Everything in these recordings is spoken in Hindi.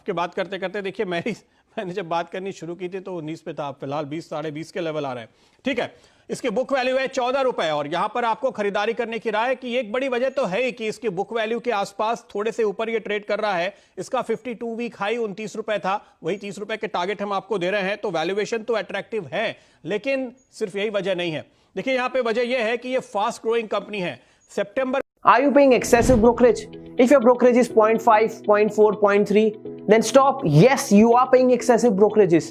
आपके बात करते करते देखिए मैंने जब बात करनी शुरू की थी तो 19 पे था, फिलहाल 20 साढ़े 20 के लेवल आ रहे हैं। ठीक है, इसकी बुक वैल्यू है 14 रुपए और यहां पर आपको खरीदारी करने की राय कि एक बड़ी वजह तो है ही कि इसकी बुक वैल्यू के आसपास थोड़े से ऊपर ये ट्रेड कर रहा है। इसका 52 वीक हाई 29 रुपए था, वही 30 रुपए के टारगेट हम आपको दे रहे हैं, तो वैल्यूएशन तो अट्रैक्टिव है, लेकिन सिर्फ यही वजह नहीं है। देखिए यहां पे वजह यह है कि ये फास्ट ग्रोइंग कंपनी है। सितंबर Are you paying excessive brokerage? If your brokerage is 0.5, 0.4, 0.3, then stop. Yes, you are paying excessive brokerages.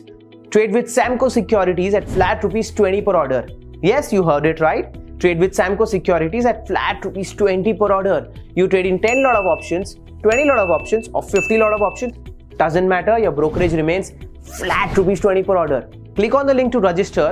Trade with Samco Securities at flat rupees 20 per order. Yes, you heard it right. Trade with Samco Securities at flat rupees 20 per order. You trade in 10 lot of options, 20 lot of options, or 50 lot of options. Doesn't matter. Your brokerage remains flat rupees 20 per order. Click on the link to register.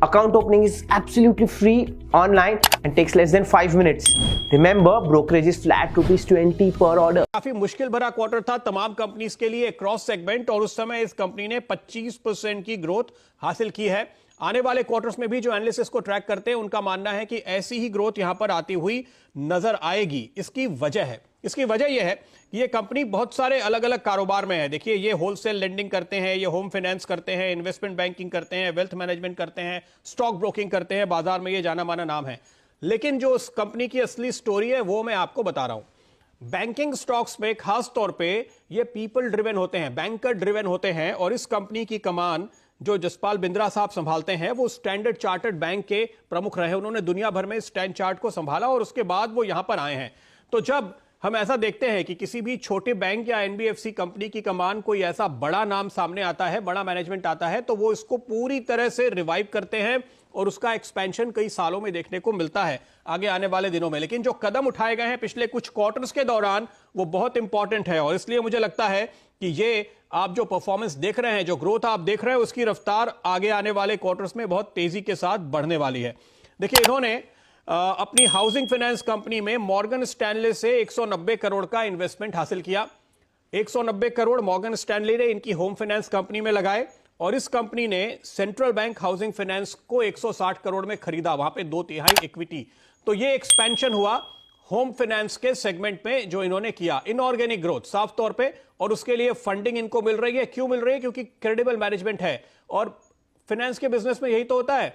Account opening is absolutely free online and takes less than 5 minutes. Remember, brokerage is flat rupees 20 per order. काफी मुश्किल भरा क्वार्टर था तमाम कंपनीज के लिए क्रॉस सेगमेंट, और उस समय इस कंपनी ने 25% की ग्रोथ हासिल की है। आने वाले क्वार्टर्स में भी जो एनालिसिस को ट्रैक करते हैं उनका मानना है कि ऐसी ही ग्रोथ यहां पर आती हुई नजर आएगी। इसकी वजह यह है कि ये कंपनी बहुत सारे अलग अलग कारोबार में है। देखिए ये होलसेल लेंडिंग करते हैं, ये होम फाइनेंस करते हैं, इन्वेस्टमेंट बैंकिंग करते हैं, वेल्थ मैनेजमेंट करते हैं, स्टॉक ब्रोकिंग करते हैं, बाजार में ये जाना माना नाम है। लेकिन जो उस कंपनी की असली स्टोरी है वो मैं आपको बता रहा हूं। बैंकिंग स्टॉक्स में खास तौर पे ये पीपल ड्रिवन होते हैं, बैंकर ड्रिवन होते हैं, और इस कंपनी की कमान जो जसपाल बिंद्रा साहब संभालते हैं वो स्टैंडर्ड चार्टर्ड बैंक के प्रमुख रहे। उन्होंने दुनिया भर में स्टैंड चार्ट को संभाला और उसके बाद वो यहां पर आए हैं। तो जब हम ऐसा देखते हैं कि किसी भी छोटे बैंक या एनबीएफसी कंपनी की कमान कोई ऐसा बड़ा नाम सामने आता है, बड़ा मैनेजमेंट आता है, तो वो इसको पूरी तरह से रिवाइव करते हैं और उसका एक्सपेंशन कई सालों में देखने को मिलता है आगे आने वाले दिनों में। लेकिन जो कदम उठाए गए हैं पिछले कुछ क्वार्टर्स के दौरान वो बहुत इंपॉर्टेंट है, और इसलिए मुझे लगता है कि ये आप जो परफॉर्मेंस देख रहे हैं, जो ग्रोथ आप देख रहे हैं, उसकी रफ्तार आगे आने वाले क्वार्टर्स में बहुत तेजी के साथ बढ़ने वाली है। देखिए इन्होंने अपनी हाउसिंग फाइनेंस कंपनी में मॉर्गन स्टैनले से 190 करोड़ का इन्वेस्टमेंट हासिल किया। 190 करोड़ मॉर्गन स्टैनले ने इनकी होम फाइनेंस कंपनी में लगाए, और इस कंपनी ने सेंट्रल बैंक हाउसिंग फाइनेंस को 160 करोड़ में खरीदा, वहां पे 2/3 इक्विटी। तो ये एक्सपेंशन हुआ होम फाइनेंस के सेगमेंट में जो इन्होंने किया, इनऑर्गेनिक ग्रोथ साफ तौर पे, और उसके लिए फंडिंग इनको मिल रही है। क्यों मिल रही है? क्योंकि क्रेडिबल मैनेजमेंट है, और फाइनेंस के बिजनेस में यही तो होता है।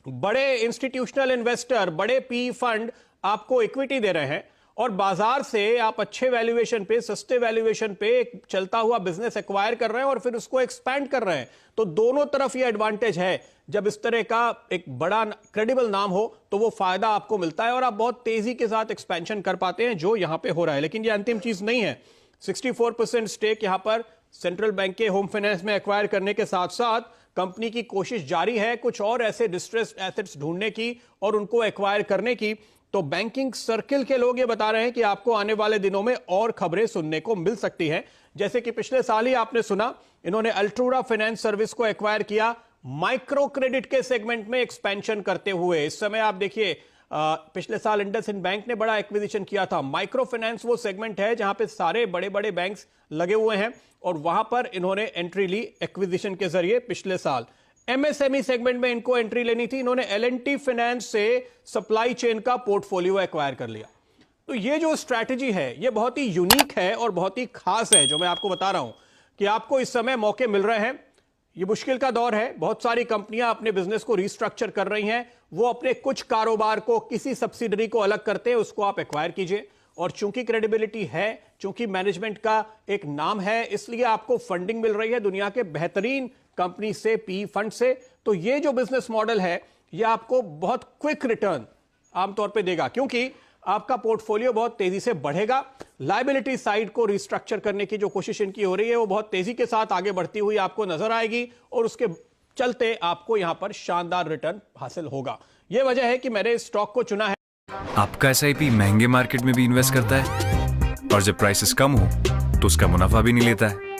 बड़े इंस्टीट्यूशनल इन्वेस्टर, बड़े पी फंड आपको इक्विटी दे रहे हैं, और बाजार से आप अच्छे वैल्यूएशन पे, सस्ते वैल्यूएशन पे एक चलता हुआ बिजनेस एक्वायर कर रहे हैं और फिर उसको एक्सपैंड कर रहे हैं। तो दोनों तरफ ये एडवांटेज है। जब इस तरह का एक बड़ा क्रेडिबल नाम हो तो वो फायदा आपको मिलता है और आप बहुत तेजी के साथ एक्सपेंशन कर पाते हैं, जो यहां पे हो रहा है। लेकिन ये अंतिम चीज नहीं है। 64% स्टेक यहां पर सेंट्रल बैंक के होम फाइनेंस में एक्वायर करने के साथ साथ कंपनी की कोशिश जारी है कुछ और ऐसे डिस्ट्रेस्ड एसेट्स ढूंढने की और उनको एक्वायर करने की। तो बैंकिंग सर्किल के लोग ये बता रहे हैं कि आपको आने वाले दिनों में और खबरें सुनने को मिल सकती हैं। जैसे कि पिछले साल ही आपने सुना, इन्होंने अल्ट्रूरा फाइनेंस सर्विस को एक्वायर किया, माइक्रो क्रेडिट के सेगमेंट में एक्सपेंशन करते हुए। इस समय आप देखिए पिछले साल इंडसइंड बैंक ने बड़ा एक्विजिशन किया था। माइक्रो फाइनेंस वो सेगमेंट है जहां पे सारे बड़े बड़े बैंक्स लगे हुए हैं, और वहां पर इन्होंने एंट्री ली एक्विजिशन के जरिए पिछले साल। एमएसएमई सेगमेंट में इनको एंट्री लेनी थी, इन्होंने एल&टी फाइनेंस से सप्लाई चेन का पोर्टफोलियो एक्वायर कर लिया। तो ये जो स्ट्रैटेजी है ये बहुत ही यूनिक है और बहुत ही खास है, जो मैं आपको बता रहा हूं कि आपको इस समय मौके मिल रहे हैं। ये मुश्किल का दौर है, बहुत सारी कंपनियां अपने बिजनेस को रिस्ट्रक्चर कर रही हैं, वो अपने कुछ कारोबार को किसी सब्सिडरी को अलग करते हैं, उसको आप एक्वायर कीजिए। और चूंकि क्रेडिबिलिटी है, चूंकि मैनेजमेंट का एक नाम है, इसलिए आपको फंडिंग मिल रही है दुनिया के बेहतरीन कंपनी से, पी फंड से। तो ये जो बिजनेस मॉडल है ये आपको बहुत क्विक रिटर्न आमतौर पे देगा, क्योंकि आपका पोर्टफोलियो बहुत तेजी से बढ़ेगा। लायबिलिटी साइड को रिस्ट्रक्चर करने की जो कोशिश इनकी हो रही है वो बहुत तेजी के साथ आगे बढ़ती हुई आपको नजर आएगी, और उसके चलते आपको यहां पर शानदार रिटर्न हासिल होगा। यह वजह है कि मैंने इस स्टॉक को चुना है। आपका एसआईपी महंगे मार्केट में भी इन्वेस्ट करता है, और जब प्राइसेस कम हो तो उसका मुनाफा भी नहीं लेता है।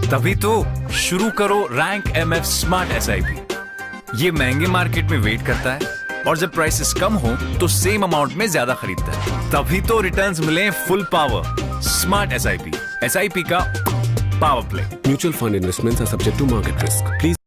तभी तो शुरू करो रैंक एमएफ स्मार्ट एसआईपी। ये महंगे मार्केट में वेट करता है, और जब प्राइसेस कम हो तो सेम अमाउंट में ज्यादा खरीदता है। तभी तो रिटर्न्स मिले full power. Smart SIP, SIP का power play. Mutual fund investments are subject to market risk. Please